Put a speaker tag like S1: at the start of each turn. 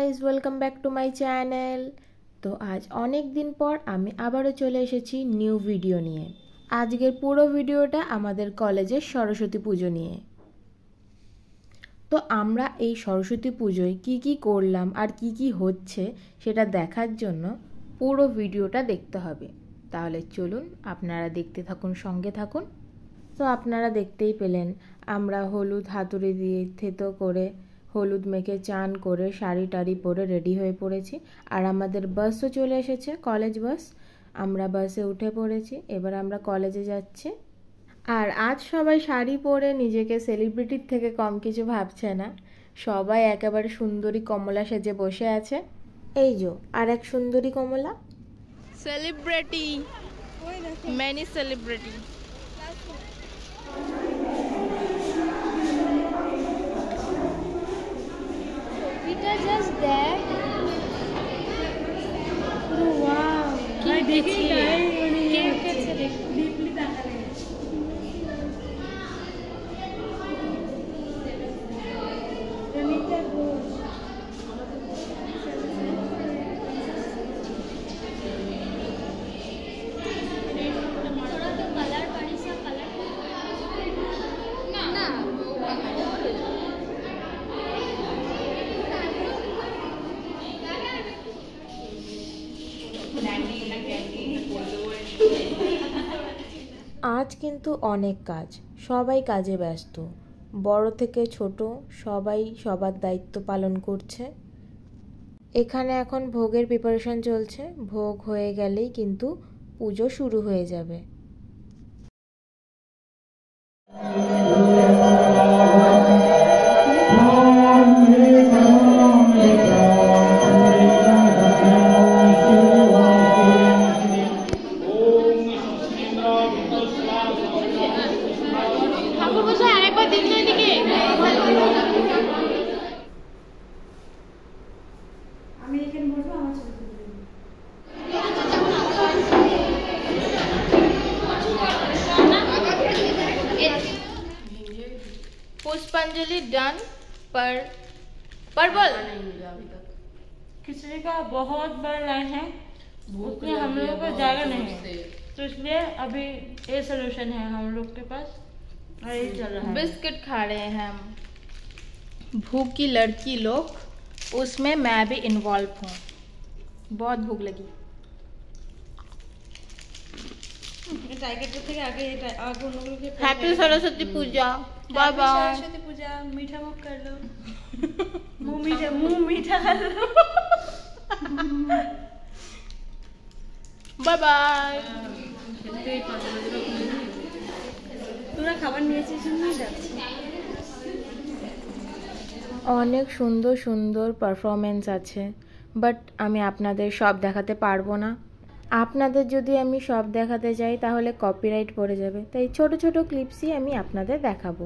S1: Guys, welcome back to my channel. তো আজ অনেক দিন পর আমি আবারও চলে এসেছি নিউ ভিডিও নিয়ে। আজকের পুরো ভিডিওটা আমাদের কলেজের সরস্বতী পুজো নিয়ে। তো আমরা এই সরস্বতী পুজোয় কি করলাম আর কি হচ্ছে সেটা দেখার জন্য পুরো ভিডিওটা দেখতে হবে। তাহলে চলুন আপনারা দেখতে থাকুন, সঙ্গে থাকুন। তো আপনারা দেখতেই পেলেন আমরা হলুদ হাতুড়ি দিয়ে থেতো করে হলুদ মেখে চান করে শাড়ি টাড়ি পরে রেডি হয়ে পড়েছি। আর আমাদের বাসও চলে এসেছে, কলেজ বাস। আমরা বাসে উঠে পড়েছি, এবার আমরা কলেজে যাচ্ছি। আর আজ সবাই শাড়ি পরে নিজেকে সেলিব্রিটির থেকে কম কিছু ভাবছে না। সবাই একেবারে সুন্দরী কমলা সেজে বসে আছে। এই যো আর এক সুন্দরী Kamala
S2: celebrity, many celebrity.
S3: Just that. Oh, wow.
S2: क्या देखिए कैसे
S3: डीपली ताका रहे
S1: আজ কিন্তু অনেক কাজ, সবাই কাজে ব্যস্ত, বড় থেকে ছোট সবাই সবার দায়িত্ব পালন করছে। এখানে এখন ভোগের প্রিপারেশন চলছে, ভোগ হয়ে গেলেই কিন্তু পুজো শুরু হয়ে যাবে।
S2: पुष्पांजलि डन पर बोल।
S4: खिचड़ी का बहुत बड़ा लाइन है, उसमें हम लोगों को जगह नहीं है, तो इसलिए अभी ये सोल्यूशन है हम लोग के पास और ये चल रहा है।
S2: बिस्किट खा रहे हैं हम, भूख की लड़की लोग, उसमें मैं भी इन्वॉल्व हूँ। बहुत भूख लगी। हैप्पी सरस्वती पूजा, बाय बाय।
S4: सरस्वती पूजा, मीठा मुख कर लो, मुंह मीठा कर लो।
S2: Bye bye.
S4: তোরা খাবার নিয়েছিস না?
S1: অনেক সুন্দর সুন্দর পারফরমেন্স আছে, বাট আমি আপনাদের সব দেখাতে পারবো না। আপনাদের যদি আমি সব দেখাতে যাই তাহলে কপিরাইট পড়ে যাবে, তাই ছোট ছোট ক্লিপসই আমি আপনাদের দেখাবো।